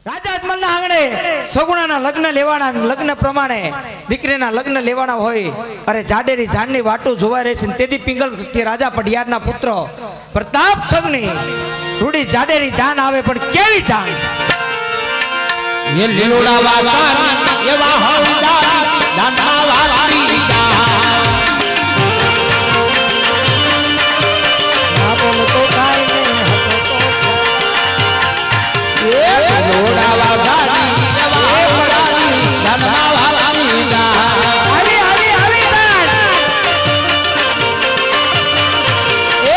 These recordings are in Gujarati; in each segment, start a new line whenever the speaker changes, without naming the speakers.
રાજા અજમલના આંગણે સગુણાના લગ્ન લેવાના, લગ્ન પ્રમાણે દીકરીના લગ્ન લેવાના હોય. અરે જાડેરી જાનની વાટું જોવા રહેશે. તેથી પિંગલથી રાજા પઢિયારના પુત્ર પ્રતાપ સંઘની રૂડી જાડેરી જાન આવે, પણ કેવી જાન!
ये लीलोड़ा वासानी ये वाहौदारी दाना वाली जान
ना बोल तो काई नहीं हतो तो
ये लीलोड़ा वासानी ये वाहौदारी दाना वाली जान
આવી આવી આવી જાન
ए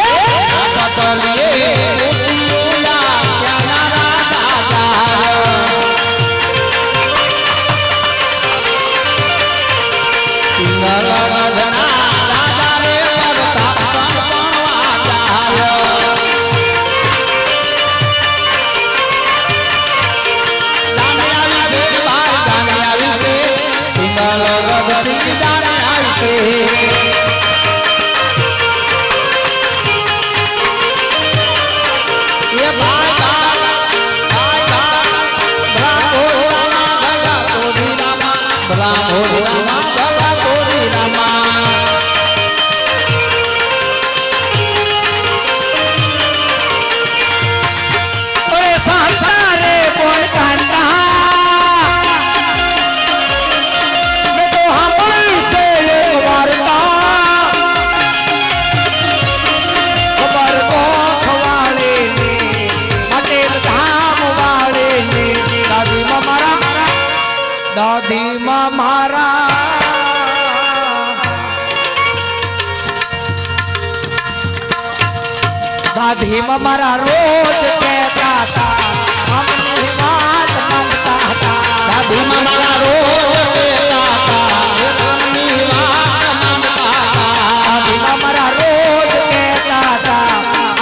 पतलिए ऊंचियोला क्या राजा
દાદીમાં મારા દાદીમાં મારા રોજ કહેતા હતા, અમને વાત માનતા હતા.
દાદીમાં મારા રોજ કહેતા હતા, અમને વાત માનતા હતા.
દાદીમાં મારા રોજ કહેતા હતા,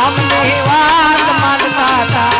અમને વાત માનતા હતા.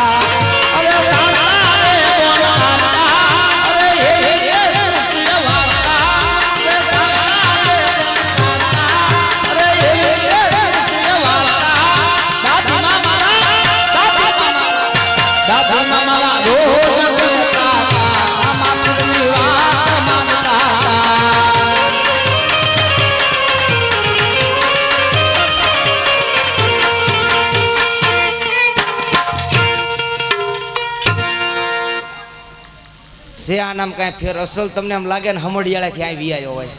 જે આ નામ કાંઈ ફેર અસલ તમને એમ લાગે ને હમડિયાળાથી આવી આવ્યો હોય.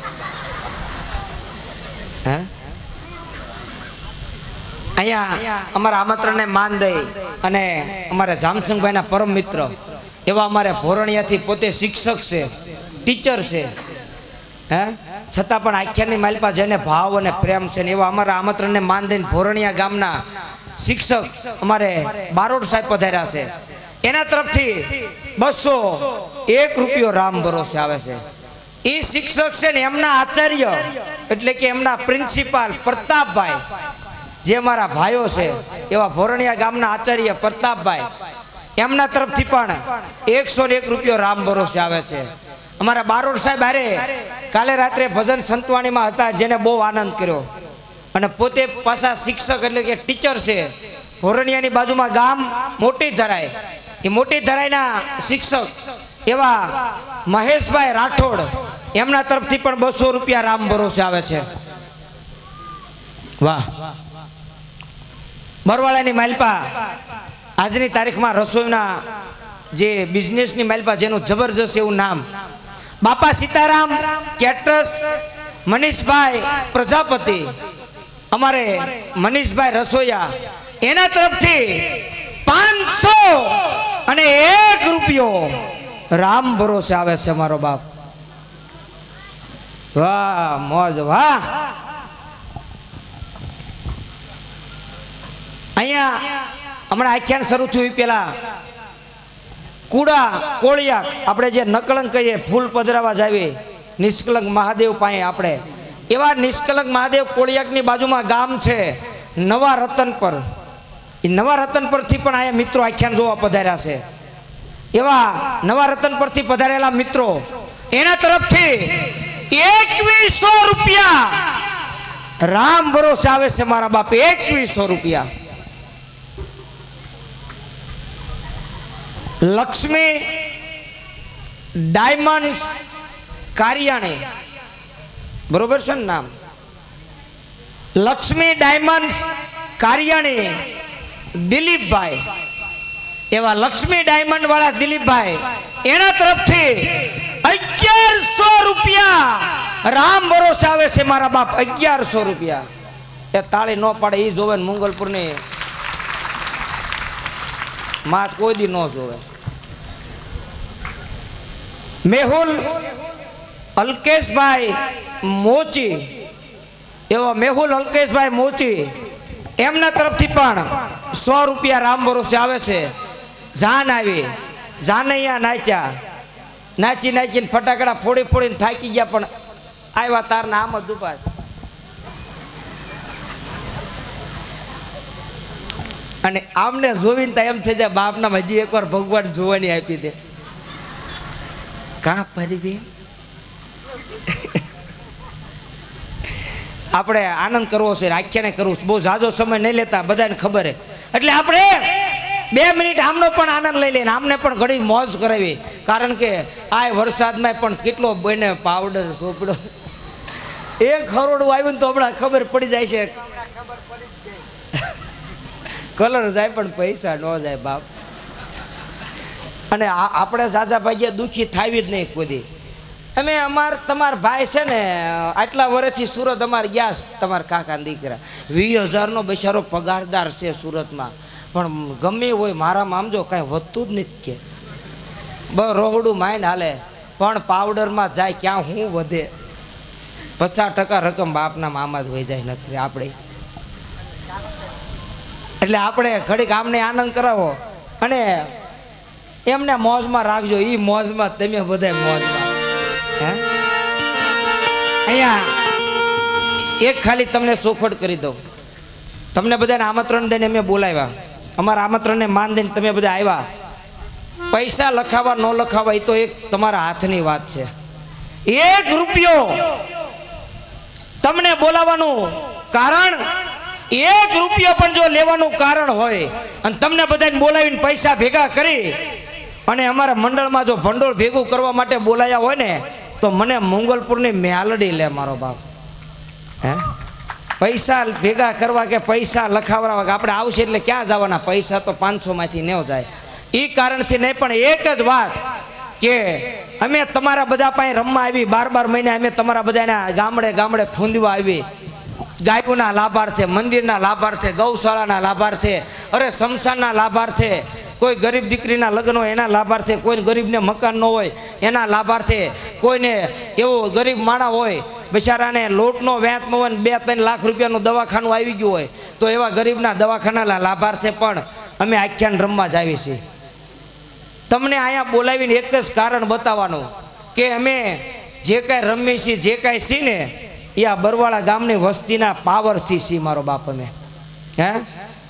હા, અહીંયા અમારા આમંત્રણને માન દઈ અને અમારા જામસંગભાઈના પરમ મિત્ર એવા અમારે ભોરણિયાથી પોતે શિક્ષક છે, ટીચર છે, હે છતાં પણ આખ્યાનની માલપા જેને ભાવ અને પ્રેમ છે ને એવા અમારા આમંત્રણને માન દઈને ભોરણિયા ગામના શિક્ષક અમારે બારોડ સાહેબ પધાર્યા છે. એના તરફથી 201 રૂપિયો રામ ભરોસે આવે છે. એ શિક્ષક છે ને એમના આચાર્ય એટલે કે એમના પ્રિન્સિપાલ પ્રતાપભાઈ જે અમારા ભાઈઓ છે એવા ભોરણિયા ગામના આચાર્ય પ્રતાપભાઈ એમના તરફથી પણ 101 રૂપિયો રામ ભરોસે આવે છે. અમારા બારોડ સાહેબ હારે કાલે રાત્રે ભજન સંતવાણીમાં હતા, જેને બહુ આનંદ કર્યો. અને પોતે પાછા શિક્ષક એટલે કે ટીચર છે. ભોરણિયાની બાજુમાં ગામ મોટી ધરાય, એ મોટી ધરાઈના શિક્ષક એવા મહેશભાઈ રાઠોડ એમના તરફથી પણ 200 રૂપિયા રામ ભરોસે આવે છે. વાહ! બરવાળાની માલપા આજની તારીખમાં રસોઈના જે બિઝનેસની માલપા જેનું જબરજસ્ત એવું નામ બાપા સીતારામ કેટરસ મનીષભાઈ પ્રજાપતિ, અમારે મનીષભાઈ રસોઈયા એના તરફથી 501 રૂપિયો રામ ભરોસે આવે છે મારો બાપ. વાહ મોજ વાહ! અહીંયા હમણાં આખ્યાન શરૂ થયું પેલા કુડા કોળિયાક આપણે જે નકળંક કહીએ ફૂલ પધરાવા જાવીએ નિષ્કલંક મહાદેવ પાસે આપણે એવા નિષ્કલંક મહાદેવ કોળિયાકની બાજુમાં ગામ છે નવા રતનપર. એ નવા રતનપરથી પણ આયા મિત્રો આખ્યાન જોવા પધાર્યા છે. એવા નવા રતનપરથી પધારેલા મિત્રો એના તરફથી 2100 રૂપિયા રામ ભરોસે આવે છે મારા બાપ. 2100 રૂપિયા લક્ષ્મી ડાયમંડ કારિયાણી, બરોબર છે ને નામ? લક્ષ્મી ડાયમંડ કારિયાણી દિલીપભાઈ, એવા લક્ષ્મી ડાયમંડ વાળા દિલીપભાઈ એના તરફથી 1100 રૂપિયા રામ ભરોસે આવે છે મારા બાપ. 1100 રૂપિયા. એ તાળી ન પાડે એ જોવે ને મંગલપુરની માત કોઈ દી ન જોવે. મેહુલ અલ્કેશભાઈ મોચી, એવા મેહુલ અલ્કેશભાઈ મોચી એમના તરફથી પણ 100 રૂપિયા રામ ભરોસે આવે છે. જાન આવી, જાનૈયા નાચ્યા, નાચી નાચીને ફટાકડા ફોડી ફોડીને થાકી ગયા, પણ આવ્યા તારના આમ જ ઉપાસ. અને આમને જોવીને તો એમ થઈ જાય બાપના હજી એકવાર ભગવાન જોવાની આપી દે. કાં પરિબેન આપણે આનંદ કરવો છે, આખ્યાને કરવું છે, બહુ ઝાઝો સમય નહીં લેતા, બધાને ખબર છે. એટલે આપણે 2 મિનિટ આમનો પણ આનંદ લઈ લઈને આમને પણ ઘણી મોજ કરાવી. કારણ કે આ વરસાદમાં પણ કેટલો બને પાવડર સોપડો, 1 કરોડ આવ્યું ને તો હમણાં ખબર પડી જાય છે. કલર જાય પણ પૈસા ન જાય બાપ. અને આપણે ઝાઝા ભાગ્યા દુઃખી થાવી જ નહીં કોઈ. અમે તમારા ભાઈ છે ને આટલા વર્ષથી સુરત અમારે ગયા, તમારા કાકાના દીકરા 20,000નો બિચારો પગારદાર છે સુરતમાં, પણ ગમે હોય મારામાં આમ જો કાંઈ વધતું જ નથી કે રોહડું માઇન હાલે, પણ પાવડરમાં જાય ક્યાં શું વધે. 50% રકમ બાપના મામા જ વહી જાય નથી આપણે. એટલે આપણે ઘડીક આમને આનંદ કરાવો અને એમને મોજમાં રાખજો. એ મોજમાં તમે બધા મોજમાં. અહીંયા એક ખાલી તમને ચોખવટ કરી દઉં. તમને બધાને આમંત્રણ દઈને અમે બોલાવ્યા, અમારા આમંત્રણને માન દઈને તમે બધા આવ્યા. પૈસા લખાવા ન લખાવા એ તો એક તમારા હાથની વાત છે. 1 રૂપિયો તમને બોલાવવાનું કારણ, 1 રૂપિયો પણ જો લેવાનું કારણ હોય અને તમને બધાને બોલાવીને પૈસા ભેગા કરી અને અમારા મંડળમાં જો ભંડોળ ભેગું કરવા માટે બોલાયા હોય ને તો મને મંગલપુરની મેલડી લે મારો બાપ. પૈસા ભેગા કરવા કે પૈસા લખાવવા કે આપણે આવશે એટલે ક્યાં જવાના? પૈસા તો 500માંથી ન જાય. એ કારણથી નહીં, પણ એક જ વાત કે અમે તમારા બધા પાસે રમવા આવી. 12 મહિને અમે તમારા બધાના ગામડે ગામડે ખૂંદવા આવી. ગાયોના લાભાર્થે, મંદિરના લાભાર્થે, ગૌશાળાના લાભાર્થે, અરે શમશાનના લાભાર્થે, કોઈ ગરીબ દીકરીના લગ્ન હોય એના લાભાર્થે, કોઈ ગરીબને મકાન ન હોય એના લાભાર્થે, કોઈને એવો ગરીબ માણા હોય બિચારાને લોટનો વેચ ન હોય 2-3 લાખ રૂપિયાનું દવાખાનું આવી ગયું હોય તો એવા ગરીબના દવાખાનાના લાભાર્થે પણ અમે આખ્યાન રમવા જ આવી છીએ. તમને અહીંયા બોલાવીને એક જ કારણ બતાવવાનું કે અમે જે કાંઈ રમીએ છીએ, જે કાંઈ છીએ ને એ આ બરવાળા ગામની વસ્તીના પાવરથી છીએ મારો બાપ. અમે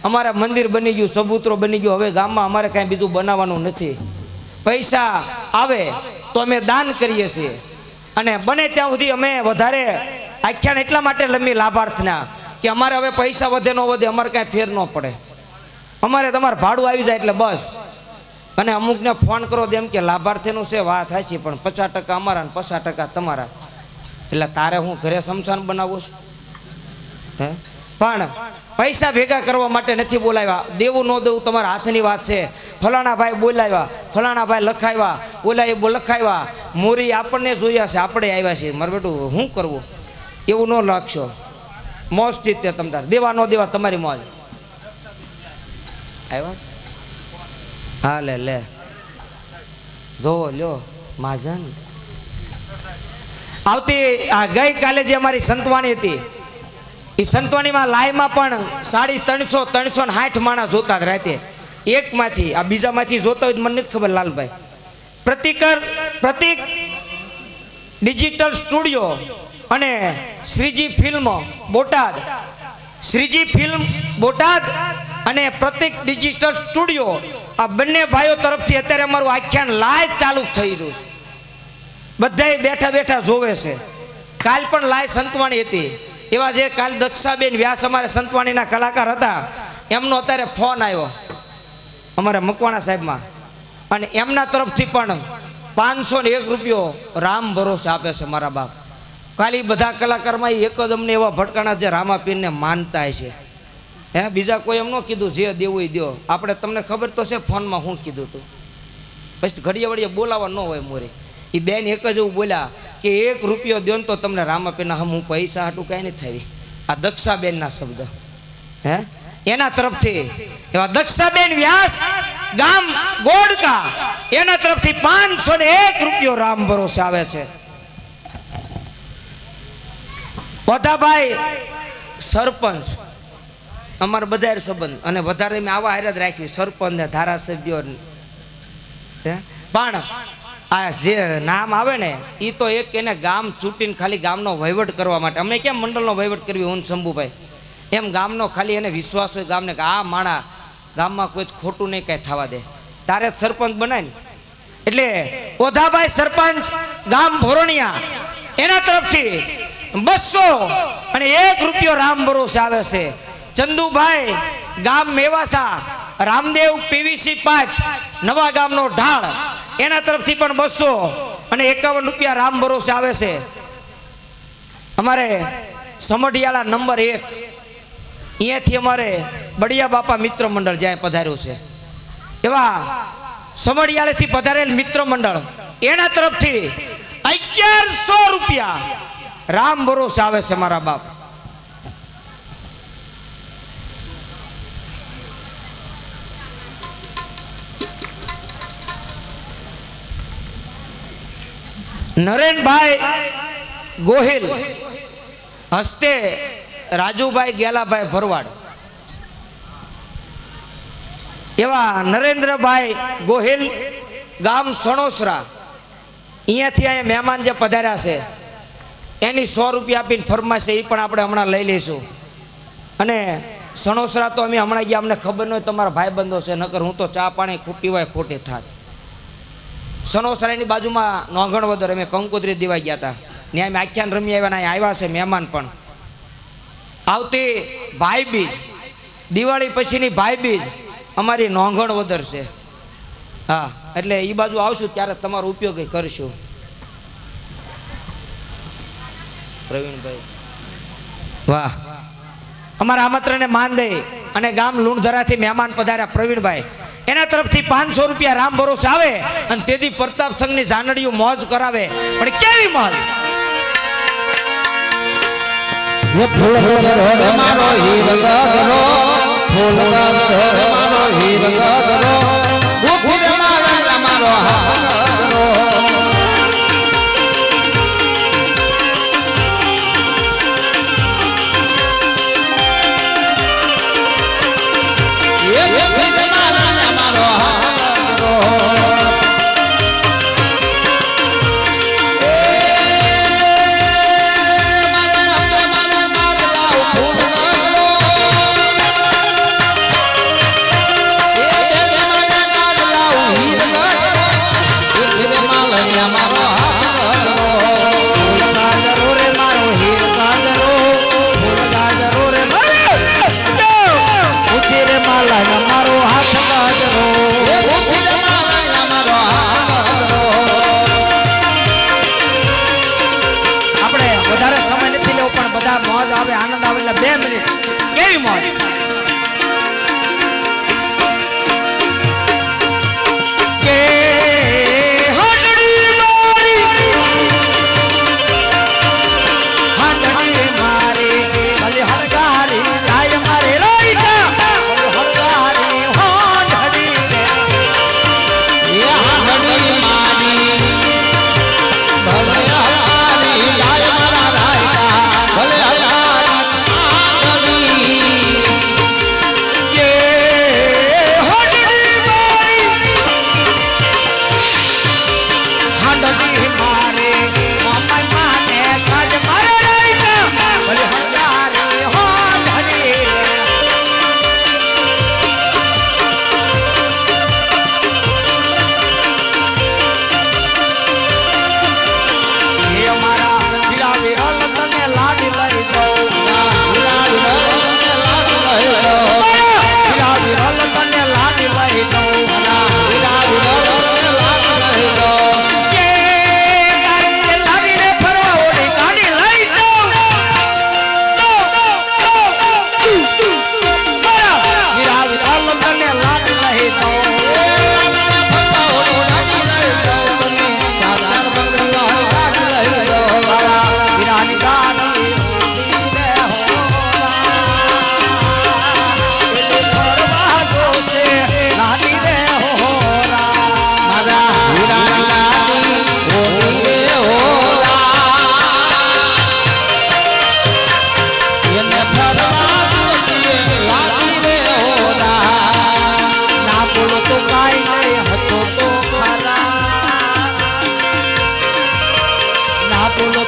અમારા મંદિર બની ગયું, ચબૂતરો બની ગયો, હવે ગામમાં અમારે કાંઈ બીજું બનાવવાનું નથી. પૈસા આવે તો અમે દાન કરીએ છીએ અને બને ત્યાં સુધી અમે વધારે આખ્યાન એટલા માટે લંબી લાભાર્થના કે અમારે હવે પૈસા વધે ન વધે અમારે કાંઈ ફેર ન પડે. અમારે તમારે ભાડું આવી જાય એટલે બસ. અને અમુકને ફોન કરો એમ કે લાભાર્થીનું છે, વાત થાય છે, પણ 50% અમારા ને 50% તમારા. એટલે તારે હું ઘરે શમશાન બનાવું છું? પણ પૈસા ભેગા કરવા માટે નથી બોલાવ્યા. દેવું ન દેવું તમારા હાથની વાત છે. ફલાણા ભાઈ બોલાવ્યા, ફલાણા ભાઈ લખાવ્યા, બોલાય લખાવ્યા, મોરી આપણને જોયા છે, આપણે આવ્યા છીએ. મારે બેટું શું કરવું એવું ન લાગશો. મોજથી તે તમતાર દેવા ન દેવા તમારી મોજ. આવ્યા? હા લે જોવો લ્યો માજન. આવતી ગઈકાલે જે અમારી સંતવાણી હતી એ સંતવાણીમાં લાઈમાં પણ 350-360 માણસ જોતા જ રાતે. એકમાંથી આ બીજામાંથી જોતા હોય મને નથી ખબર લાલભાઈ. પ્રતિક ડિજિટલ સ્ટુડિયો અને શ્રીજી ફિલ્મ બોટાદ, શ્રીજી ફિલ્મ બોટાદ અને પ્રતિક ડિજિટલ સ્ટુડિયો આ બંને ભાઈઓ તરફથી અત્યારે અમારું આખ્યાન લાઈવ ચાલુ થઈ રહ્યું છે. બધાય બેઠા બેઠા જોવે છે. કાલ પણ લાઈવ સંતવાણી હતી. એવા જે કાલ દક્ષાબેન વ્યાસ અમારે સંતવાણીના કલાકાર હતા એમનો અત્યારે ફોન આવ્યો અમારા મકવાણા સાહેબમાં અને એમના તરફથી પણ 501 રૂપિયો રામ ભરોસે આપે છે મારા બાપ. ખાલી બધા કલાકારમાં એક જ અમને એવા ભટકાણા જે રામાપીરને માનતા છે. હે બીજા કોઈ એમ ન કીધું જે દેવું એ દો. આપણે તમને ખબર તો છે ફોનમાં શું કીધું હતું. પછી ઘડીએ વળીએ બોલાવા ન હોય મોરે. એ બેન એક જ એવું બોલ્યા કે 1 રૂપિયો દો ને તો તમને રામાપીરના હું પૈસા હાટું કાંઈ નથી થાવી. આ દક્ષાબેનના શબ્દ. હે એના તરફથી એવા દક્ષાબેન વ્યાસ ગામ ગોડકા એના તરફથી 501 રૂપિયો રામ ભરોસે આવે છે. પોતાભાઈ સરપંચ અમાર બધા સંબંધ અને વધારે મેં આવા હારે જ રાખ્યું સરપંચ ને ધારાસભ્યો. પણ આ જે નામ આવે ને એ તો એક એને ગામ ચૂંટીને ખાલી ગામનો વહીવટ કરવા માટે. અમને કેમ મંડળનો વહીવટ કરવી હું શંભુભાઈ એમ ગામનો ખાલી એને વિશ્વાસ હોય ગામને કે આ માણા ગામમાં કોઈ ખોટું નહીં કાંઈ થવા દે તારે જ સરપંચ બનાય ને. એટલે ઓધાભાઈ સરપંચ ગામ ભોરણિયા એના તરફથી 201 રૂપિયો રામ ભરોસે આવે છે. ચંદુભાઈ ગામ મેવાસા રામદેવ પીવીસી 5 નવા ગામનો ઢાળ એના તરફથી પણ 251 રૂપિયા રામ ભરોસે આવે છે. અમારે સમઢિયાળા નંબર 1 અહીંયાથી અમારે બડિયા બાપા મિત્ર મંડળ જ્યાં પધાર્યું છે એવા સમઢિયાળેથી પધારેલ મિત્ર મંડળ એના તરફથી 1100 રૂપિયા રામ ભરોસે આવે છે મારા બાપ. નરેનભાઈ ગોહિલ હસ્તે રાજુભાઈ ગેલાભાઈ ભરવાડ એવા નરેન્દ્રભાઈ ગોહિલ ગામ સણોસરા અહીંયાથી અહીંયા મહેમાન જે પધાર્યા છે એની 100 રૂપિયા આપીને ફરમાય છે એ પણ આપણે હમણાં લઈ લઈશું. અને સણોસરા તો અમે હમણાં ગયા અમને ખબર ન હોય તમારા ભાઈબંધો છે નકર હું તો ચા પાણી પીવાય ખોટી થાત. સણોસરાની બાજુમાં નોંગણવદર અમે કંકોત્રી દેવા ગયા હતા ત્યાં અમે આખ્યાન રમી આવ્યા આવ્યા છે મહેમાન પણ. આવતી ભાઈ બીજ દિવાળી પછીની ભાઈ બીજ અમારી નોંગણવદર છે. હા એટલે એ બાજુ આવશું ત્યારે તમારો ઉપયોગ કરશું. પ્રવીણભાઈ વાહ અમારા આમંત્રણને માન દે અને ગામ લુણધરાથી મહેમાન પધાર્યા પ્રવીણભાઈ એના તરફથી 500 રૂપિયા રામ ભરોસે આવે અને તેથી પ્રતાપ સંઘની જાનડીઓ મોજ કરાવે. પણ કેવી મોજ
મારો હીરગરો ફૂલગરો મારો હીરગરો ઉફિર મારા મારો હારો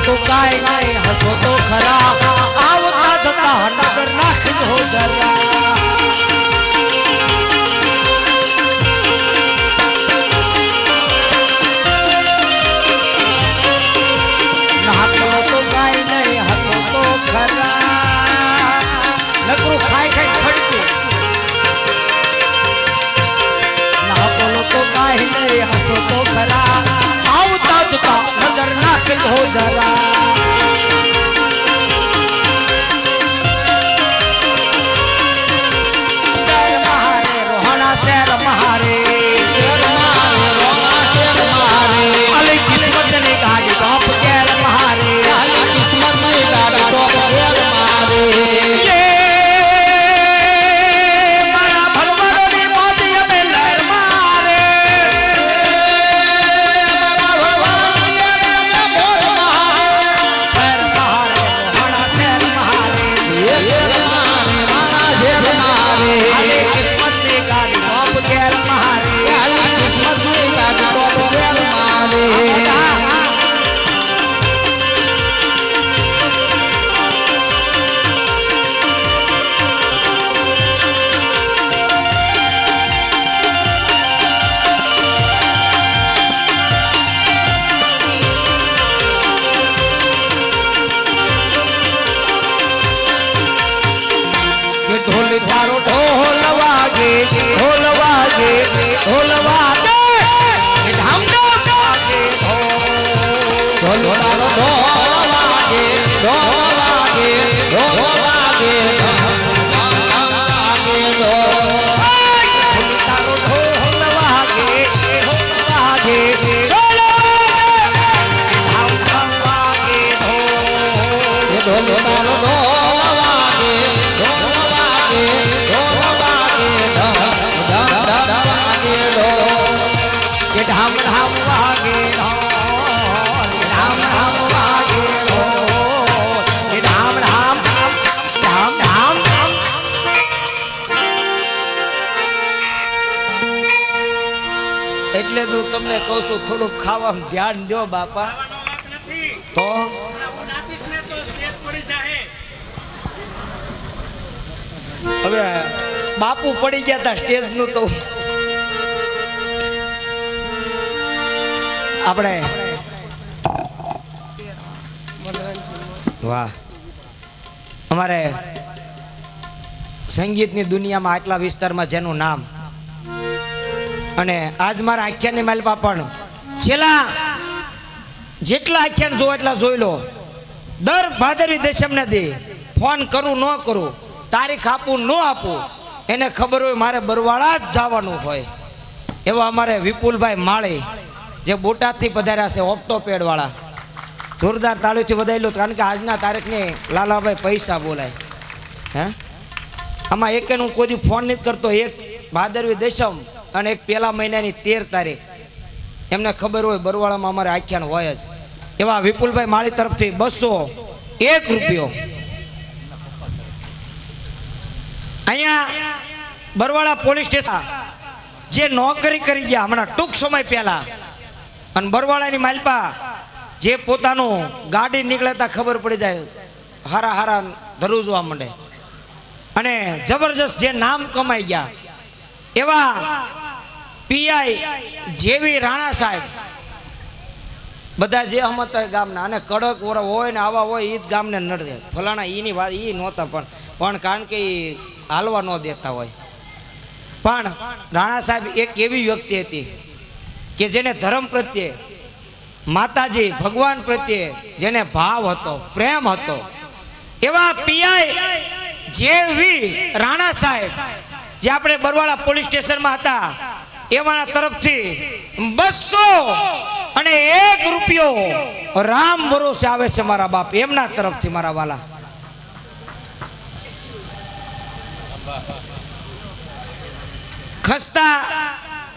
તો કાંઈ નહીં હસો તો ખરા આવતા જતા નજર નાખજો જરા નાખો તો કાંઈ નહીં હસો તો ખરા નકરું ખાઈ ખાઈ ખડતું નાખો તો કાંઈ નહીં હસો તો ખરા આવતા જતા નજર નાખજો જરા એટલે તો તમને કહું છું થોડું ખાવામાં ધ્યાન દો બાપા તો હવે બાપુ પડી ગયા હતા સ્ટેજ નું તો આપણે વાહ અમારે સંગીતની દુનિયામાં આટલા વિસ્તારમાં જેનું નામ અને આજ મારા આખ્યાનની માલપા પણ છેલ્લા જેટલા આખ્યાન જો એટલા જોઈ લો દર ભાદરવી દશમને દી ફોન કરું ન કરું તારીખ આપું ન આપું એને ખબર હોય મારે બરવાળા જ જવાનું હોય એવા અમારે વિપુલભાઈ માળી જે બોટાદથી પધાર્યા છે ઓપ્ટોપેડ વાળા જોરદાર તાળીથી વધારેલો કારણ કે આજના તારીખને લાલાભાઈ પૈસા બોલાય હે આમાં એક હું કોઈ ફોન નથી કરતો એક ભાદરવી દશમ અને એક પહેલા મહિનાની 13 તારીખ એમને ખબર હોય બરવાળામાં અમારે આખ્યાન હોય જ એવા વિપુલભાઈ માળી તરફથી 201 રૂપિયો અહીંયા બરવાળા પોલીસ સ્ટેશન જે નોકરી કરી ગયા હમણાં ટૂંક સમય પહેલા અને બરવાળાની માલપા જે પોતાનું ગાડી નીકળતા ખબર પડી જાય હારા હારા ધરુજવા માંડે અને જબરજસ્ત જે નામ કમાઈ ગયા એવા પીઆઈ જેવી રાણા સાહેબ બધા જે હમતા ગામના અને કડક ઓરા હોય ને આવા હોય એ જ ગામને નડે ફલાણા એની વાત એ નહોતા પણ કારણ કે એ હાલવા ન દેતા હોય પણ રાણા સાહેબ એક એવી વ્યક્તિ હતી કે જેને ધર્મ પ્રત્યે માતાજી ભગવાન પ્રત્યે જેને ભાવ હતો પ્રેમ હતો એવા પીઆઈ જેવી રાણા સાહેબ જે આપણે બરવાળા પોલીસ સ્ટેશનમાં હતા એવાના તરફથી 201 રૂપિયો રામ ભરોસે આવે છે મારા બાપ એમના તરફથી મારા વાલા ખસ્તા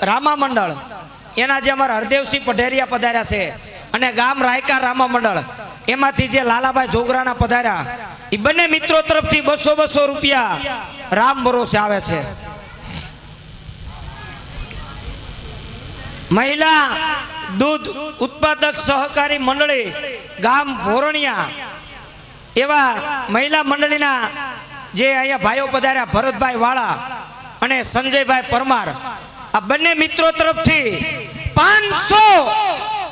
રામા મંડળ એના જે અમારા હરદેવસિંહ પઢેરિયા પધાર્યા છે અને ગામ રાયકા રામા મંડળ એમાંથી જે લાલાભાઈ જોગરાના પધાર્યા એ બંને મિત્રો તરફથી 200 રૂપિયા રામ ભરોસે આવે છે મહિલા દૂધ ઉત્પાદક સહકારી મંડળી ગામ ભોરણિયા એવા મહિલા મંડળીના જે અહીંયા ભાઈઓ પધાર્યા ભરતભાઈ વાળા અને સંજયભાઈ પરમાર, આ બંને મિત્રો તરફથી 500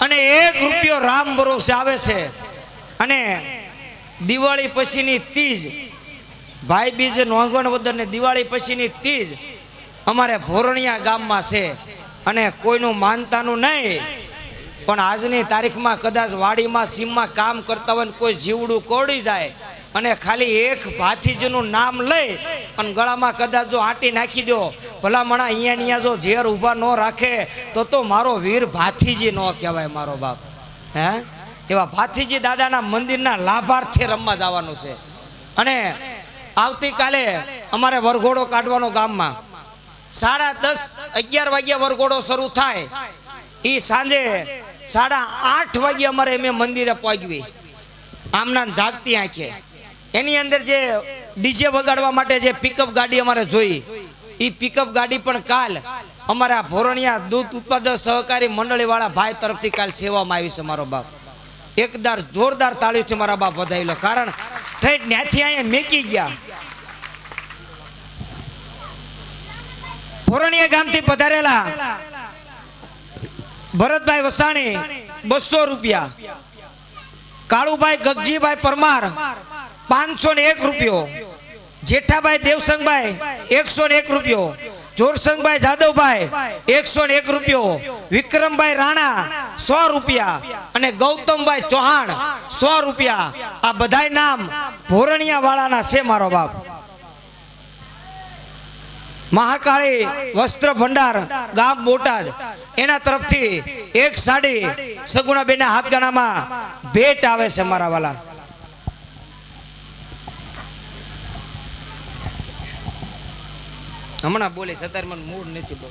અને 1 રૂપિયો રામ ભરોસે આવે છે. અને દિવાળી પછીની તીજ, ભાઈ બીજ નોંધણ વદર ને દિવાળી પછીની તીજ અમારે ભોરણિયા ગામમાં છે. અને કોઈનું માનતાનું નહીં, પણ આજની તારીખમાં કદાચ વાડીમાં સીમમાં કામ કરતા હોય કોઈ જીવડું કોડી જાય અને ખાલી એક ભાથીજીનું નામ લઈ અને ગળામાં કદાચ જો આંટી નાખી દો, ભલામણા અહીંયા જો ઝેર ઊભા ન રાખે તો મારો વીર ભાથીજી ન કહેવાય મારો બાપ. હે એવા ભાથીજી દાદાના મંદિરના લાભાર્થે રમવા જવાનું છે. અને આવતીકાલે અમારે વરઘોડો કાઢવાનો ગામમાં 10:30 11 વાગ્યા વરઘોડો શરૂ થાય. એ સાંજે 8:30 વાગ્યે અમારે એમ મંદિરે પહોંચવી આમના જાગતી આંખે. એની અંદર જે ડીજે વગાડવા માટે જે પિકઅપ ગાડી અમારે જોઈ, એ પિકઅપ ગાડી પણ કાલ અમારા ભોરણિયા દૂધ ઉત્પાદક સહકારી મંડળી વાળા ભાઈ તરફથી કાલ સેવામાં આવી છે મારો બાપ. એકદાર જોરદાર તાળીઓથી મારા બાપ વધાવી લો, કારણ ઠેઠ ત્યાંથી અહીંયા મેકી ગયા. ભોરણિયા ગામથી પધારેલા ભરતભાઈ વસાણી 200 રૂપિયા, કાળુભાઈ ગગજીભાઈ પરમાર 501 રૂપિયો, જેઠાભાઈ દેવસંગભાઈ 101 રૂપિયો, જોરસંગભાઈ જાદવભાઈ 101 રૂપિયો, વિક્રમભાઈ રાણા 100 રૂપિયા અને ગૌતમભાઈ ચૌહાણ 100 રૂપિયા. આ બધાય નામ ભોરણિયા વાળાના છે મારો બાપ. મહાકાળી વસ્ત્ર ભંડાર ગામ બોટાદ એના તરફથી 1 સાડી સગુણાબેનના હાથગાણામાં ભેટ આવે છે મારા વાલા. હમણાં બોલે સતાર મને મૂડ નથી બહુ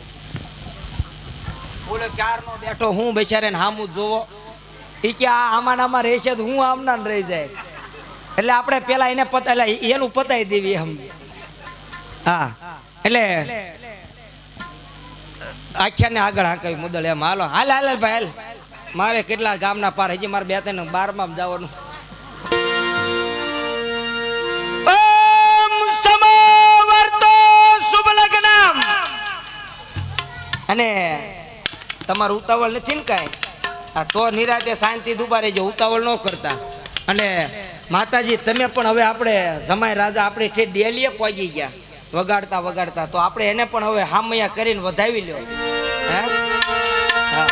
બોલે ક્યારનો બેઠો હું બેચારે હામું જોવો એ કે આ આમાં રહેશે તો હું આમના રહી જાય, એટલે આપણે પેલા એને એટલે એનું પતાવી દેવી એમ. હા એટલે આખ્યાને આગળ હાંકવી મુદલ એમ. હાલો હાલ હાલ ભાઈ હાલ, મારે કેટલા ગામના પાર હજી મારે 2-3 12માં જવાનું. અને તમારું ઉતાવળ નથી ને કાંઈ, આ તો નિરાતે શાંતિ દુબારી જો ઉતાવળ ન કરતા. અને માતાજી તમે પણ હવે આપણે જમાઈ રાજા આપણે ઠેઠ ડેલીએ પહોંચી ગયા વગાડતા વગાડતા, તો આપણે એને પણ હવે હામૈયા કરીને વધાવી લ્યો. હે હા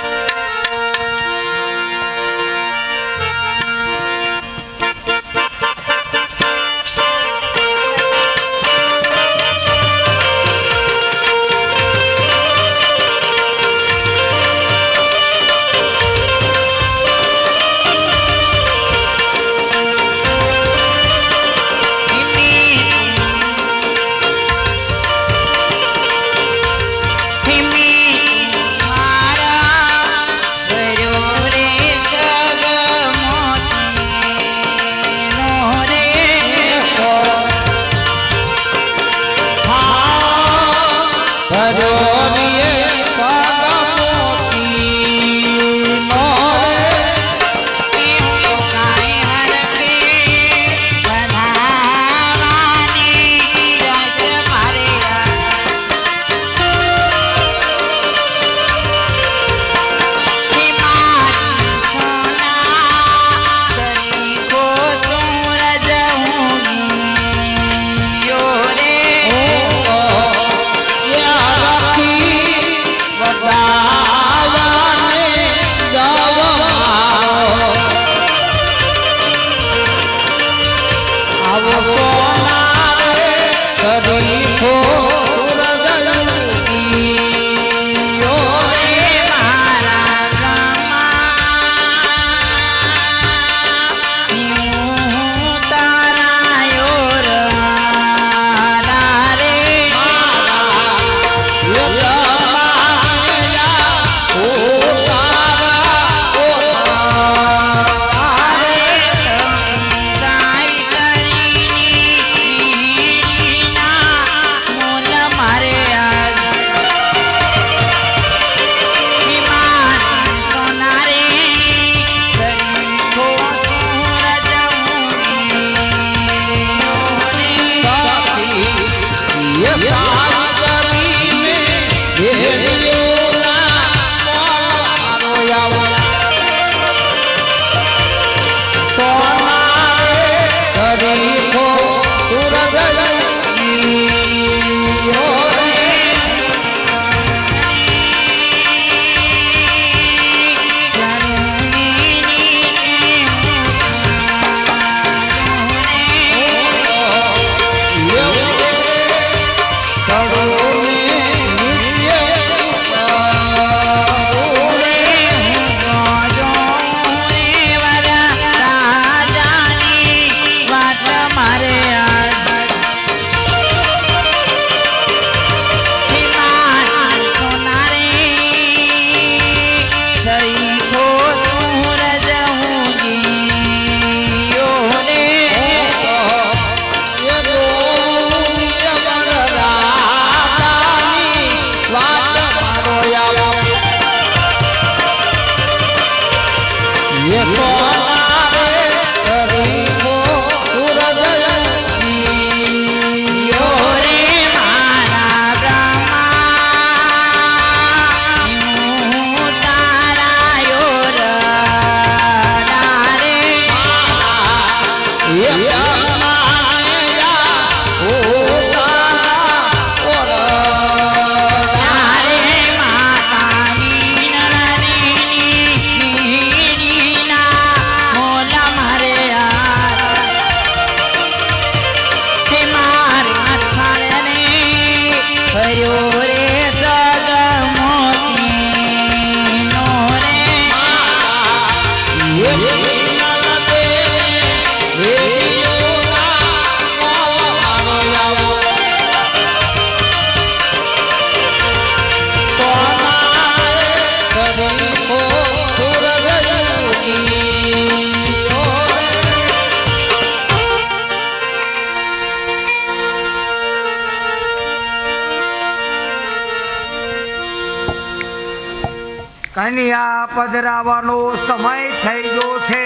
કન્યા પધરાવાનો સમય થઈ ગયો છે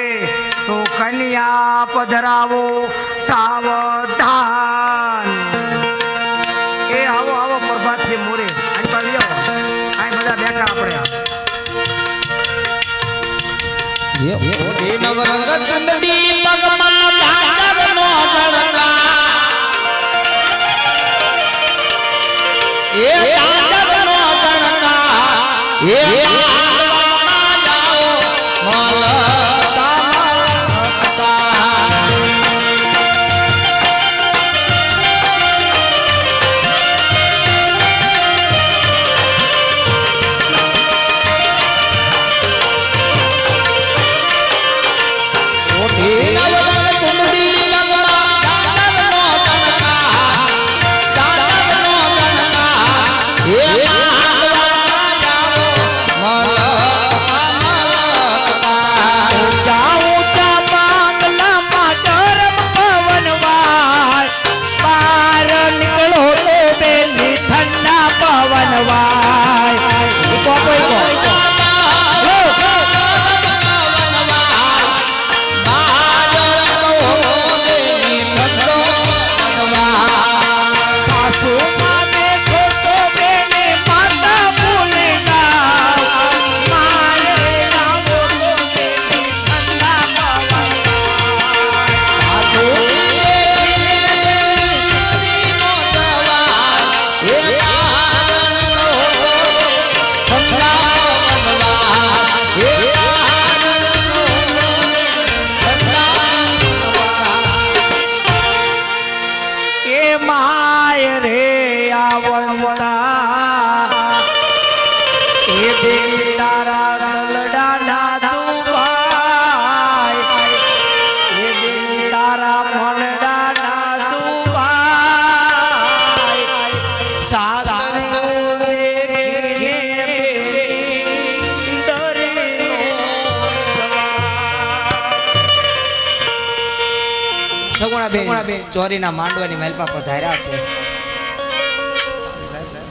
તો કન્યા પધરાવો સાવધાન. એ આવો આવો પ્રભાતથી મોરે આઈ પાડી આવો. આઈ બધા બેઠા આપણે
નવરંગ ચંદડી પગમાં ચાંદરનો જળકા એ ચાંદરનો જળકા એ આલવામાં જાઓ મલતા
ચોરીના માંડવાની મહેલમાં પધાર્યા છે.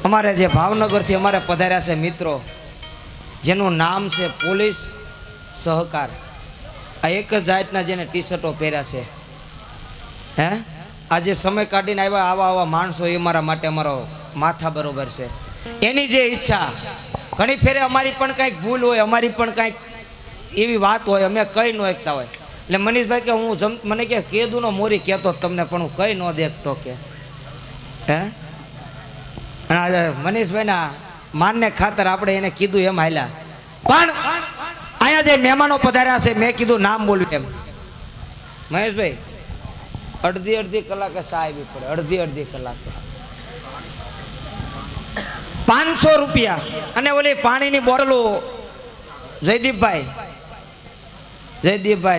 અમારે જે ભાવનગરથી અમારે પધાર્યા છે મિત્રો, જેનું નામ છે પોલીસ સહકાર. આ એક જ જાતના જેને ટી શર્ટો પહેર્યા છે. હે આજે સમય કાઢીને આવ્યા આવા આવા માણસો એ મારા માટે અમારો માથા બરોબર છે. એની જે ઈચ્છા ઘણી ફેરે અમારી પણ કાંઈક ભૂલ હોય, અમારી પણ કાંઈક એવી વાત હોય અમે કઈ ન એકતા હોય. એટલે મનીષભાઈ કે હું મને કે કેદુનો મોરી કહેતો તમને પણ હું કઈ ન દેખતો કે હે. અને આજે મનીષભાઈના માનને ખાતર આપણે એને કીધું એમ હાલ્યા. પણ અહીંયા જે મહેમાનો પધાર્યા છે મેં કીધું નામ બોલ્યું એમ. મહેશભાઈ અડધી કલાકે સા આવી પડે, અડધી કલાકે 500 રૂપિયા. અને ઓલી પાણીની બોટલો જયદીપભાઈ,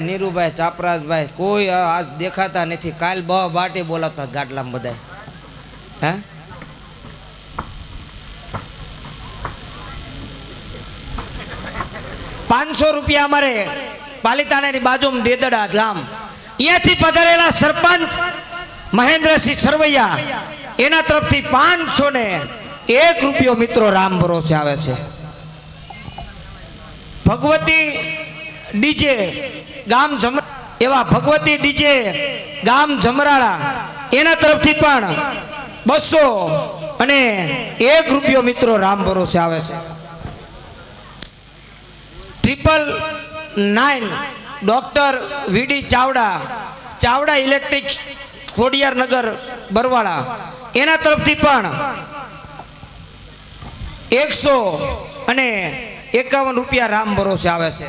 નીરુભાઈ, ચાપરાજભાઈ કોઈ આજ દેખાતા નથી. કાલ બાટી બોલાવતા ગાટલામાં બધા. હે 500 રૂપિયા અમારે પાલિતાણાની બાજુમાં દેદડા ગામ અહીંયાથી પધારેલા સરપંચ મહેન્દ્રસિંહ સરવૈયા એના તરફથી 501 રૂપિયો મિત્રો રામ ભરોસે આવે છે. ભગવતી ડીજે ગામ એવા ભગવતી ડીજે ગામ જમરાળા એના તરફથી પણ 201 રૂપિયો મિત્રો રામ ભરોસે આવે છે. 999 ડોક્ટર વીડી ચાવડા ચાવડા ઇલેક્ટ્રિક ખોડિયાર નગર બરવાળા એના તરફથી પણ 151 રૂપિયા રામ ભરોસે આવે છે.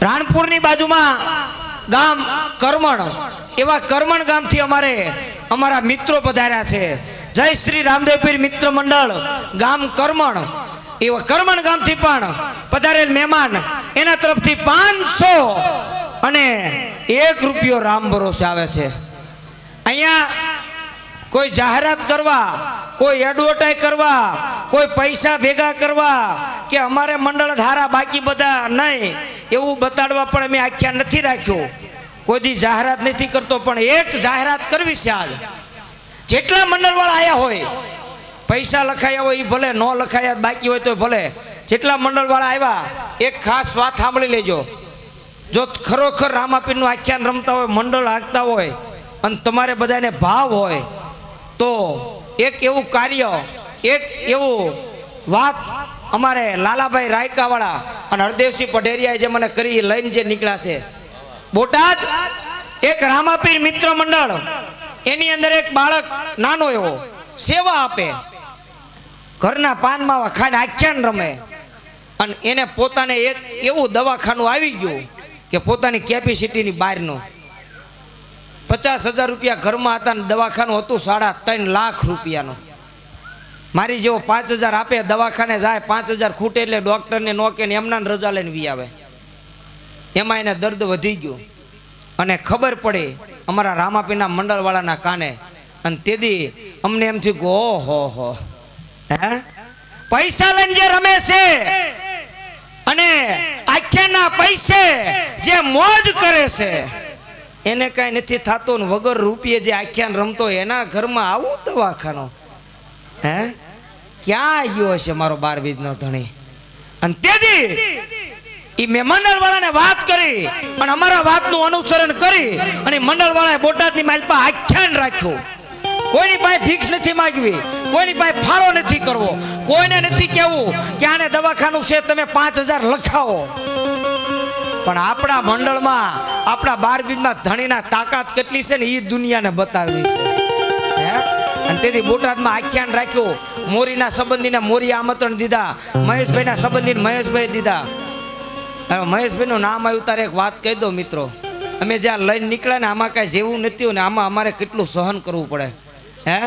રાણપુરની બાજુમાં ગામ કરમણ એવા કરમણ ગામથી અમારા મિત્રો પધાર્યા છે. જય શ્રી રામદેવ પીર મિત્ર મંડળ ગામ કરમણ એવા કરમણ ગામથી પણ પધારેલ મહેમાન એના તરફથી 501 રૂપિયો રામ ભરોસે આવે છે. અહીંયા કોઈ જાહેરાત કરવા, કોઈ એડવર્ટાઈઝ કરવા, કોઈ પૈસા ભેગા કરવા કે અમારે મંડળ ધારા બાકી બધા નહીં એવું બતાડવા પણ અમે આખ્યા નથી રાખ્યો. કોઈ દી જાહેરાત નથી કરતો, પણ એક જાહેરાત કરવી છે. આજ જેટલા મંડળવાળા આવ્યા હોય, પૈસા લખાયા હોય એ ભલે, ન લખાયા બાકી હોય તો ભલે, જેટલા મંડળવાળા આવ્યા એક ખાસ વાત સાંભળી લેજો. જો ખરોખર રામાપીરનું આખ્યાન રમતા હોય, મંડળ હાંકતા હોય અને તમારે બધાને ભાવ હોય તો એક એવું કાર્ય, એક એવું વાત અમારે લાલાભાઈ રાયકાવાળા અને હરદેવસિંહ પઢેરિયાએ જે મને કરી લઈને જે નીકળ્યા છે બોટાદ, એક રામાપીર મિત્ર મંડળ, એની અંદર એક બાળક નાનો એવો સેવા આપે, ઘરના પાનમાં ખાઈને આખ્યાન રમે, અને એને પોતાને એક એવું દવાખાનું આવી ગયું કે પોતાની કેપેસિટીની બહારનું 50,000 રૂપિયા ઘરમાં હતા ને દવાખાનું હતું 3.5 લાખ રૂપિયાનું. મારી જેવો 5,000 આપે, દવાખાને જાય, 5,000 ખૂટે એટલે ડોક્ટરને નોકે ને એમના રજા લઈને વી આવે. એમાં એને દર્દ વધી ગયું અને ખબર પડી અમારા રામાપીરના મંડળવાળાના કાને, અને તેથી અમને એમ થયું કે ઓહો હે પૈસા લઈને જે રમે છે અને આખ્યાના પૈસે જે મોજ કરે છે એને કઈ નથી થતું. વગર રૂપિયે જે આખ્યાન રમતો એના ઘરમાં આવું દવાખાનું હે ક્યાં ગયો હશે મારો 12 બીજનો ધણી. અને તેથી એ મેં મંડળવાળાને વાત કરી અને અમારા વાતનું અનુસરણ કરી અને મંડળવાળાએ બોટાદની માલપા આખ્યાન રાખ્યું. કોઈની પાસે ભીખ નથી માંગવી, કોઈની પાસે ફાળો નથી કરવો, કોઈને નથી કહેવું કે આને દવાખાનું છે તમે 5,000 લખાવો. પણ આપણા મંડળમાં, આપણા 12 બીજમાં ધણીના તાકાત કેટલી છે ને એ દુનિયાને બતાવી છે. હે અને તેથી બોટાદમાં આખ્યાન રાખ્યું. મોરીના સંબંધીને મોરી આમંત્રણ દીધા, મહેશભાઈના સંબંધીને મહેશભાઈ દીધા. હવે મહેશભાઈનું નામ આવ્યું તારે એક વાત કહી દો મિત્રો, અમે જ્યાં લઈને નીકળ્યા ને આમાં કાંઈ જેવું નથી ને આમાં અમારે કેટલું સહન કરવું પડે. હે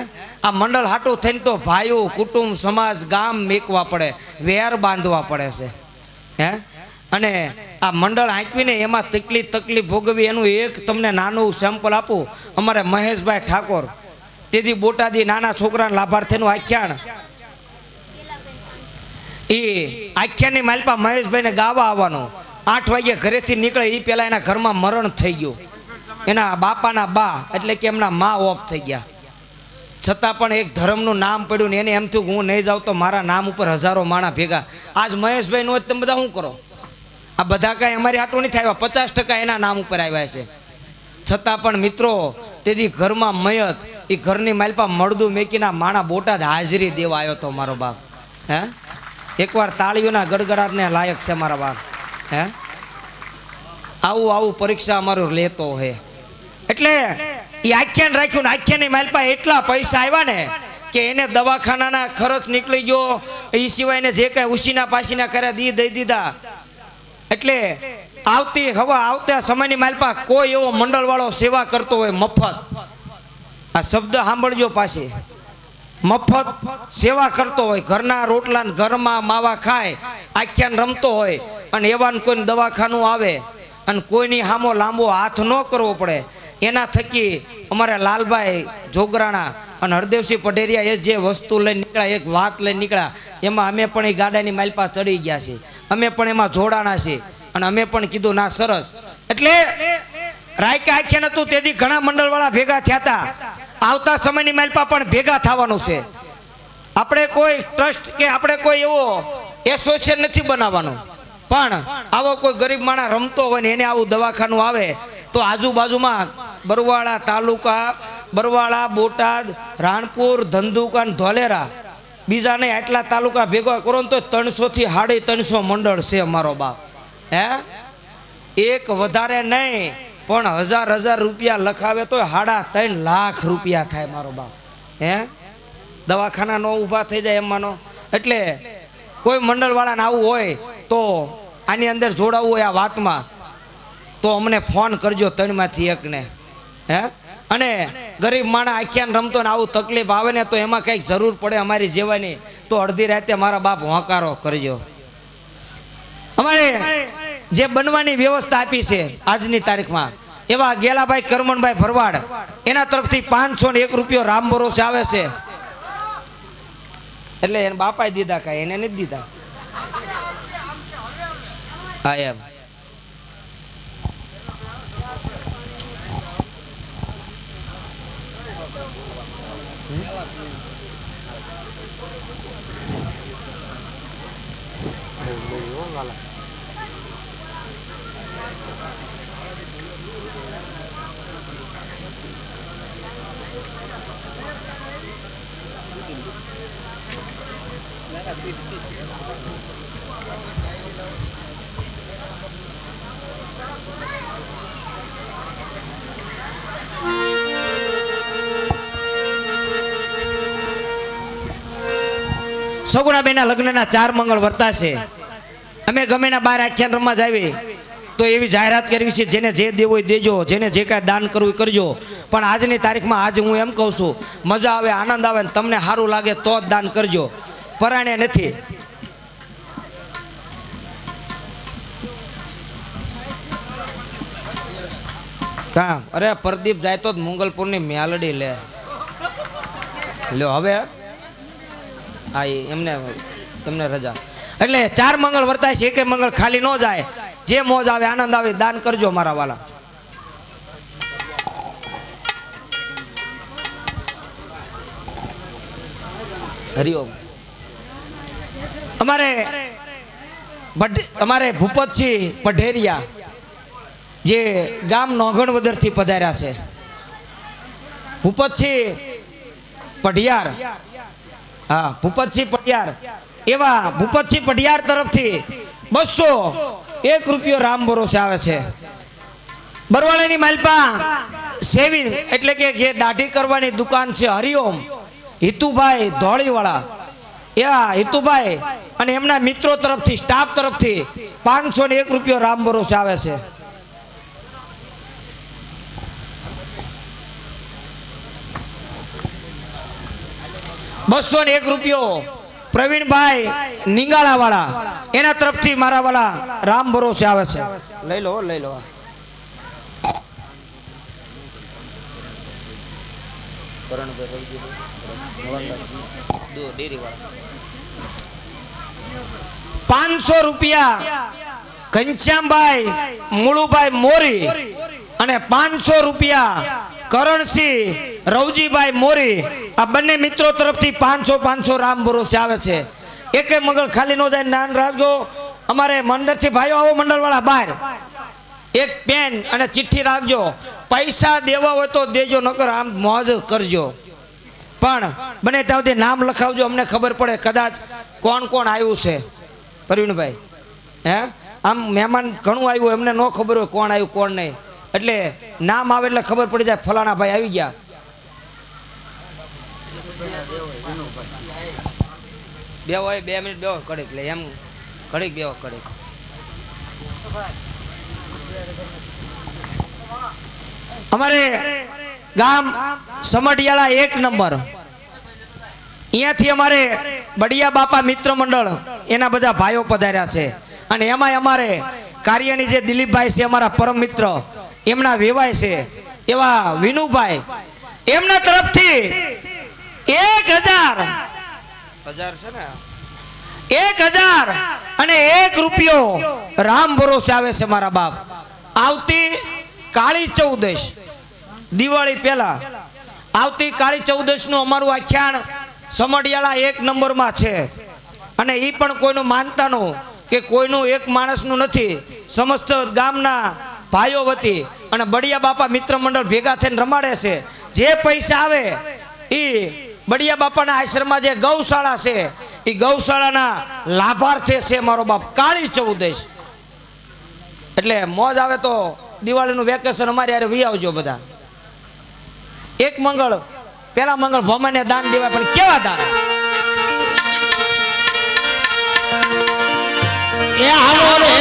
આ મંડળ હાટું થઈને તો ભાઈઓ, કુટુંબ, સમાજ, ગામ મેકવા પડે, વેર બાંધવા પડે છે. હે અને આ મંડળ આંકવીને એમાં તકલીફ ભોગવી એનું એક તમને નાનું સેમ્પલ આપું. અમારે મહેશભાઈ ઠાકોર, તેથી બોટાદી નાના છોકરાના લાભાર્થીનું આખ્યાન, એ આખ્યાનની માલપા મહેશભાઈને ગાવા આવવાનું. 8 વાગે ઘરેથી નીકળે એ પહેલાં એના ઘરમાં મરણ થઈ ગયું. એના બાપાના બા એટલે કે એમના મા ઓફ થઈ ગયા, છતાં પણ એક ધર્મનું નામ પડ્યું ને એને એમ થયું હું નહીં જાઉં તો મારા નામ ઉપર હજારો માણા ભેગા. આજ મહેશભાઈ નો તમે બધા શું કરો? આ બધા કાંઈ અમારી આટલું નથી આવ્યા, 50% એના નામ ઉપર આવ્યા છે. છતાં પણ મિત્રો તેથી ઘરમાં મયત, એ ઘરની માલપા મળદું મેકીના માણા બોટાદ હાજરી દેવા આવ્યો તો મારો બાપ. હે એકવાર તાળીઓના ગડગડાટને લાયક છે મારા બાપ. હે આવું પરીક્ષા અમારું લેતો હે. એટલે એ આખ્યાન રાખ્યું ને આખ્યાની માલપા એટલા પૈસા આવ્યા ને કે એને દવાખાનાના ખર્ચ નીકળી ગયો, એ સિવાયને જે કાંઈ ઉસીના પાસીના કર્યા દઈ દીધા. એટલે આવતા સમયની માલપા કોઈ એવો મંડળવાળો સેવા કરતો હોય મફત, આ શબ્દ સાંભળજો પાછી, મફત સેવા કરતો હોય, ઘરના રોટલા ઘરમાં માવા ખાય, આખ્યાન રમતો હોય અને એવાને કોઈને દવાખાનું આવે અને કોઈની સામો લાંબો હાથ ન કરવો પડે, એના થકી અમારા લાલભાઈ જોગરાણા અને હરદેવસિંહ પઢેરિયા એ જે વસ્તુ લઈને નીકળ્યા, એક વાત લઈને નીકળ્યા, એમાં અમે પણ એ ગાડાની માલપા ચડી ગયા છીએ, અમે પણ એમાં જોડાણા છીએ અને અમે પણ કીધું ના સરસ. એટલે રાયકા આખ્યાન હતું તેથી ઘણા મંડળવાળા ભેગા થયા હતા. આવતા સમયની માલપા પણ ભેગા થવાનું છે. આપણે કોઈ ટ્રસ્ટ કે આપણે કોઈ એવો એસોસિએશન નથી બનાવવાનો, પણ આવો કોઈ ગરીબ માણસ રમતો હોય ને એને આવું દવાખાનું આવે તો આજુબાજુમાં બરવાળા તાલુકા, બરવાળા, બોટાદ, રાણપુર, ધંધુકા, ધોલેરા, બીજા નહીં આટલા તાલુકા ભેગા કરો ને તો 300 થી 350 મંડળ છે અમારો બાપ. હે એક વધારે નહીં પણ 1000 રૂપિયા લખાવે તો 3.5 લાખ રૂપિયા થાય મારો બાપ. હે દવાખાના નો ઊભા થઈ જાય એમ માનો. એટલે કોઈ મંડળ વાળાને આવું હોય તો આની અંદર જોડાવવું હોય આ વાતમાં તો અમને ફોન કરજો 3 માંથી 1 ને. હે અને ગરીબ માણસ આખ્યાન રમતો ને આવું તકલીફ આવે ને તો એમાં કંઈક જરૂર પડે અમારી જેવાની તો અડધી રાતે મારા બાપ હોંકારો કરજો. અમારે જે બનવાની વ્યવસ્થા આપી છે આજની તારીખમાં એવા ગેલાભાઈ કરમણભાઈ ભરવાડ એના તરફથી 501 રૂપિયો રામ ભરોસે આવે છે. એટલે એને બાપાએ દીધા કાંઈ એને નથી દીધા. હા એમ સગુણાબેનના લગ્નના 4 મંગળ વર્તાશે. અમે ગમેના 12 આખ્યાન રમવા જાવી તો એવી જાહેરાત કરવી છે જેને જે દેવો હોય દેજો, જેને જે કાંઈ દાન કરવું કરજો. પણ આજની તારીખમાં આજ હું એમ કહું છું મજા આવે, આનંદ આવે ને તમને સારું લાગે તો જ દાન કરજો, પરાણે નથી. કા અરે પ્રદીપ જાય તો મંગલપુરની મેલડી લે લ્યો હવે. હા એમને રજા. એટલે 4 મંગળ વર્તાય છે, એકે મંગળ ખાલી ન જાય. જે મોજ આવે આનંદ આવે દાન કરજો મારા વાલા. હરિઓમ. અમારે ભૂપતસિંહ પઢેરિયા જે ગામ નોગણવદર થી પધાર્યા છે, ભૂપતસિંહ પઢિયાર. હા ભૂપતસિંહ પઢિયાર. એવા ભૂપતસિંહ પઢિયાર તરફથી 201 રૂપિયો રામ ભરોસે આવે છે. બરવાળાની માલપા સેવિંગ એટલે કે જે દાઢી કરવાની દુકાન છે હરિઓમ હિતુભાઈ ધોળીવાળા, એવા હિતુભાઈ અને એમના મિત્રો તરફથી સ્ટાફ તરફથી 501 રૂપિયો રામ ભરોસે આવે છે. ₹201 રૂપિયો પ્રવીણભાઈ નિંગાળા વાળા એના તરફથી મારા વાળા રામ ભરોસે આવે છે. લઈ લો 500 રૂપિયા ઘનશ્યામભાઈ મુળુભાઈ મોરી અને 500 રૂપિયા કરણસિંહ રવજીભાઈ મોરી. આ બંને મિત્રો તરફથી 500 રામ ભરોસે આવે છે. એકે મંગળ ખાલી નો જાય, નાન રાખજો. અમારે મંડળથી ભાઈઓ આવો મંડળ વાળા બહાર એક પેન અને ચિઠ્ઠી રાખજો. પૈસા દેવા હોય તો દેજો, નકર આમ મોજ કરજો. પણ બને ત્યાં સુધી નામ લખાવજો, અમને ખબર પડે કદાચ કોણ કોણ આવ્યું છે. પ્રવીણભાઈ હે આમ મહેમાન ઘણું આવ્યું, એમને ન ખબર હોય કોણ આવ્યું કોણ નહીં. એટલે નામ આવે એટલે ખબર પડી જાય ફલાણા ભાઈ આવી ગયા. બે હોય 2 મિનિટ બેવો કડીક લે એમ કડીક બેવો કડીક. અમારે ગામ સમઢિયાળા 1 નંબર, અહીંયાથી અમારે બડિયા બાપા મિત્ર મંડળ એના બધા ભાઈઓ પધાર્યા છે. અને એમાંય અમારે કાર્યની જે દિલીપભાઈ છે અમારા પરમ મિત્ર, એમના વેવાય છે એવા વિનુભાઈ, એમના તરફથી 1000 અને 1 રૂપિયો રામ ભરોસે આવે છે મારા બાપ. આવતી કાળી ચૌદશ દિવાળી પહેલા આવતી કાળી ચૌદશ નું અમારું આખ્યાન સમડિયાળા એક નંબરમાં છે અને એ પણ કોઈનું માનતાનું કે કોઈનું એક માણસનું નથી, સમસ્ત ગામના ભાઈઓ વતી અને બડિયા બાપા મિત્ર મંડળ ભેગા થઈને રમાડે છે. જે પૈસા આવે એ બડિયા બાપાના આશ્રમમાં જે ગૌશાળા છે એ ગૌશાળાના લાભાર્થે છે મારો બાપ કાળી ચૌદશ. એટલે મોજ આવે તો દિવાળીનું વેકેશન અમારે યારે વી આવજો બધા. એક મંગળ પેલા મંગળ ભમાને દાન દેવાય, પણ કેવા દાન?
એ હાલો રે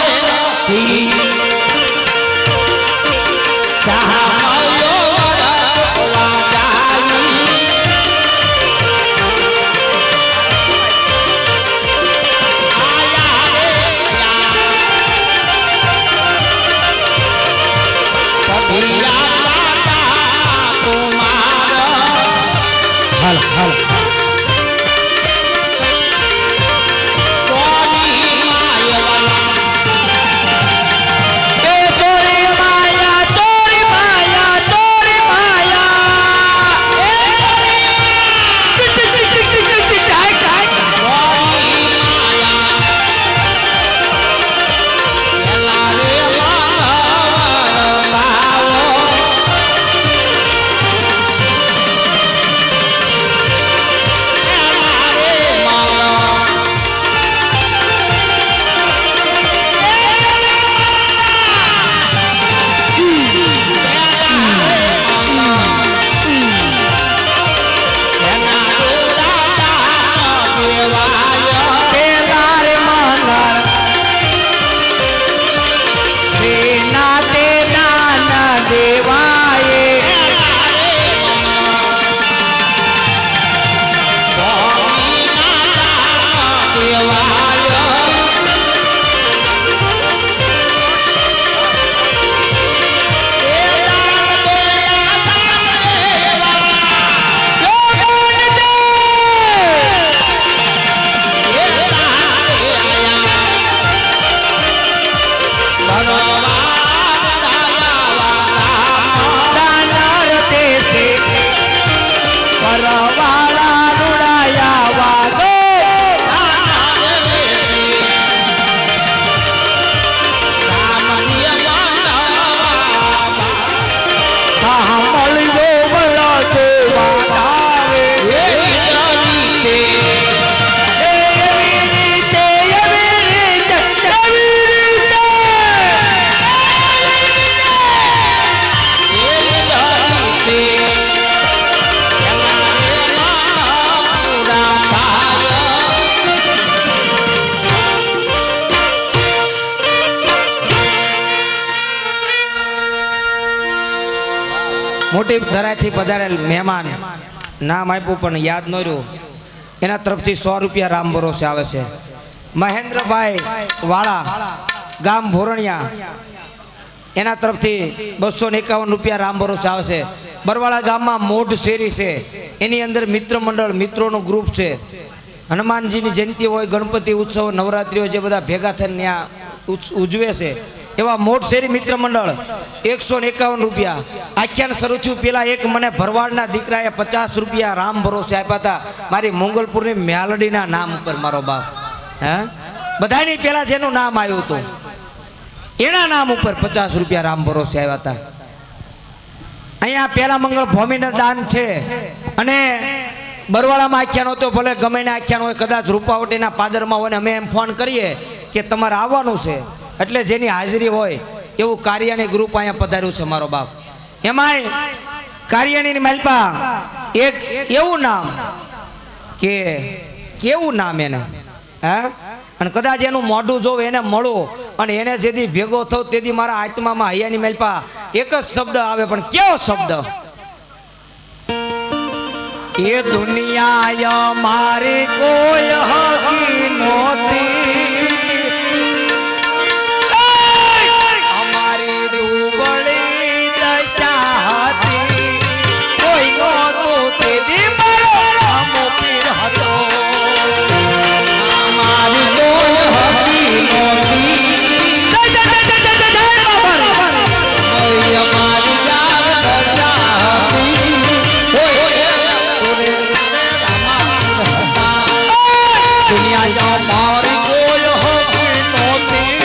મોટી ધરાથી પધારેલ મહેમાન નામ આપ્યું પણ યાદ ન રહ્યું, એના તરફથી 100 રૂપિયા રામ ભરોસે આવે છે. મહેન્દ્રભાઈ વાળા ગામ ભોરણિયા, એના તરફથી 251 રૂપિયા રામ ભરોસે આવે છે. બરવાળા ગામમાં મોઢ શેરી છે, એની અંદર મિત્ર મંડળ મિત્રોનું ગ્રુપ છે. હનુમાનજીની જયંતિ હોય, ગણપતિ ઉત્સવ, નવરાત્રિ હોય, જે બધા ભેગા થઈને ત્યાં ઉજવે છે એવા મોઢ શેરી મિત્ર મંડળ 151 રૂપિયા. આખ્યાન શરૂ થયું પેલા એક મને ભરવાડના દીકરાએ 50 રૂપિયા રામ ભરોસે આપ્યા હતા, મારી મોંગલપુરની મ્યાલડીના નામ ઉપર મારો બાપ. હે બધાની પેલા જેનું નામ આવ્યું હતું એના નામ ઉપર 50 રૂપિયા રામ ભરોસે આવ્યા હતા. અહીંયા પેલા મંગળ ભૂમિના દાન છે અને બરવાળામાં આખ્યાન હોય તો ભલે ગમે ને આખ્યાન હોય, કદાચ રૂપાવટીના પાદરમાં હોય ને અમે એમ ફોન કરીએ કે તમારે આવવાનું છે, એટલે જેની હાજરી હોય એવું કાર્યાની ગ્રુપ અહીંયા પધાર્યું છે મારો બાપ. એમાંય કાર્યાની માલપા એક એવું નામ કે કેવું નામ એને, હા, અને કદાચ એનું મોઢું જોવ એને મળું અને એને જેથી ભેગો થયો તેથી મારા આત્મામાં હૈયાની માલપા એક જ શબ્દ આવે, પણ કેવો શબ્દ? એ દુનિયા મારી કોઈ હકી નહોતી,
દુનિયા મારી કોઈ હોતી નહોતી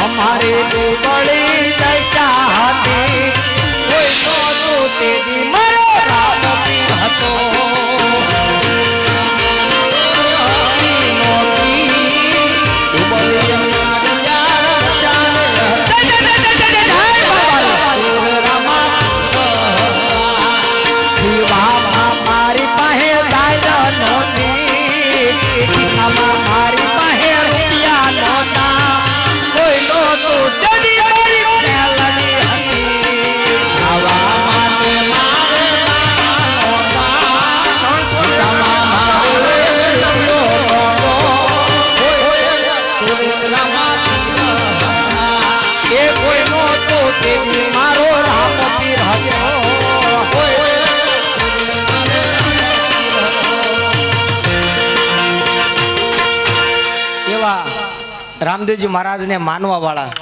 અમારી દુબળી દશા હતી કોઈ નહોતું તેથી મારો રામ પીર હતો
રામદેવજી મહારાજ ને માનવા વાળા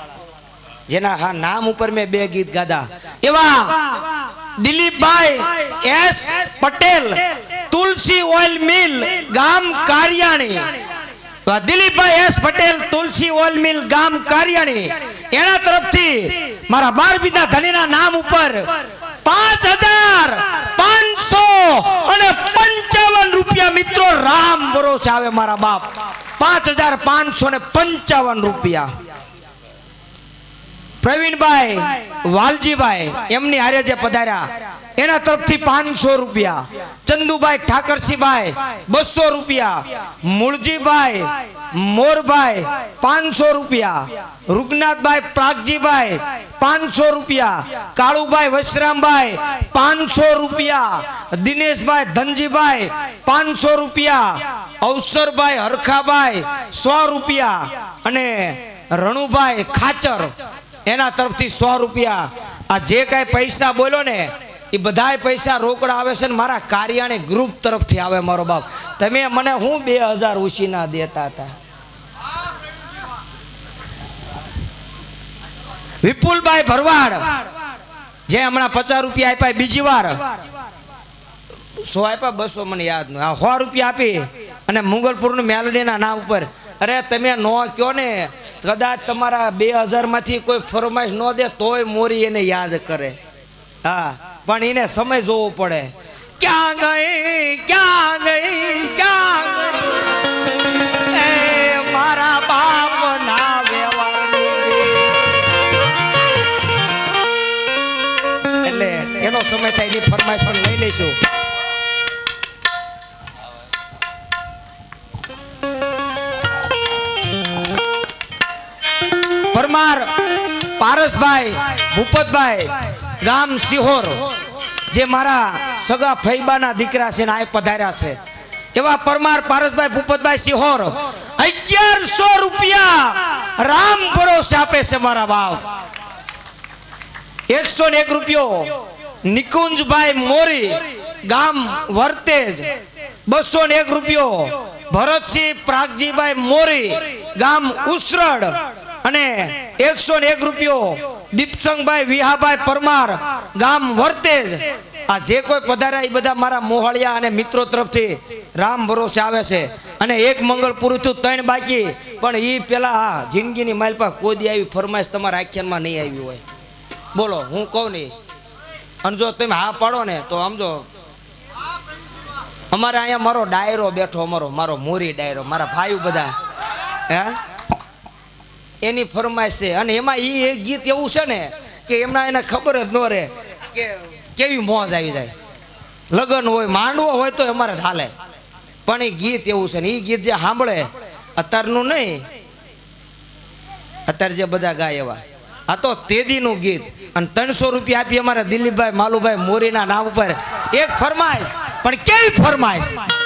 જેના હા નામ ઉપર મેં 2 ગીત ગાધા એવા દિલીપભાઈ એસ પટેલ તુલસી ઓઇલ મિલ ગામ કારિયાણી દિલીપભાઈ એસ પટેલ તુલસી ઓઇલ મિલ ગામ કારિયાણી એના તરફથી મારા 12 બીજા ધણીના નામ ઉપર 5555 રૂપિયા મિત્રો રામ ભરોસે આવે મારા બાપ 5555 રૂપિયા પ્રવીણભાઈ વાલજીભાઈ એમની હારે જે પધાર્યા એના તરફથી 500 રૂપિયા ચંદુભાઈ ઠાકરસિંહભાઈ 200 રૂપિયા મૂળજીભાઈ મોરભાઈ 500 રૂપિયા રૂગનાથભાઈ પ્રાગજીભાઈ 500 રૂપિયા કાળુભાઈ વશરામભાઈ 500 રૂપિયા દિનેશભાઈ ધનજીભાઈ 500 રૂપિયા અવસરભાઈ હરખાભાઈ 100 રૂપિયા અને રણુભાઈ ખાચર એના તરફથી 100 રૂપિયા આ જે કઈ પૈસા બોલ્યો ને એ બધાય પૈસા રોકડા આવે છે ને મારા કાર્યાણી ગ્રુપ તરફથી આવે મારો બાપ તમે મને હું 2000 ઉછીના દેતા હતા વિપુલભાઈ ભરવાડ જે હમણાં 50 રૂપિયા આપ્યા બીજી વાર 100 આપ્યા 200 મને યાદ ન 100 રૂપિયા આપી અને મુગલપુરનું મેલડીના નામ ઉપર અરે તમે નો કયો ને કદાચ તમારા 2000 માંથી કોઈ ફરમાઈશ ન દે તોય મોરી એને યાદ કરે હા પણ એને સમય જોવો પડે ક્યાં ગઈ એ મારા બાપ ના વ્યવહારની એટલે એનો સમય થાય એની ફરમાઈશ પણ લઈ લઈશું પરમાર પારસભાઈ ભૂપતભાઈ ગામ સિહોર જે મારા સગા ફૈબાના દીકરા છે ને આ પધાર્યા છે એવા પરમાર પારસભાઈ ભૂપતભાઈ સિહોર 1100 રૂપિયા રામ ભરોસે આપે છે મારા બાપ 101 રૂપિયો નિકુંજભાઈ મોરી ગામ વર્તેજ 201 રૂપિયો ભરતસિંહ પ્રાગજીભાઈ મોરી ગામ ઉસરડ અને 101 રૂપિયો દીપસંગભાઈ વિહાભાઈ પરમાર ગામ વર્તેજ આ જે કોઈ પધાર્યા એ બધા મારા મોહળિયા અને મિત્રો તરફથી રામ ભરોસે આવે છે અને એક મંગળ પૂરું થયું 3 બાકી પણ એ પેલા જિંદગીની માઇલ પર કોઈ આવી ફરમાઈશ તમારા આખ્યાનમાં નહીં આવી હોય બોલો હું કહું નહીં અને જો તમે હા પાડો ને તો સમજો અમારે અહીંયા મારો ડાયરો બેઠો મારો મોરી ડાયરો મારા ભાઈઓ બધા હે એની ફરમાઈશ છે અને એમાં એ એક ગીત એવું છે ને કે એમના એને ખબર જ ન રહે કે કેવી મોજ આવી જાય લગ્ન હોય માંડવો હોય તો અમારે હાલે પણ એ ગીત એવું છે ને એ ગીત જે સાંભળે અત્યારનું નહીં અત્યારે જે બધા ગાય એવા આ તો તેદીનું ગીત અને 300 રૂપિયા આપી અમારા દિલીપભાઈ માલુભાઈ મોરીના નામ ઉપર એક ફરમાઈશ પણ કેવી ફરમાઈશ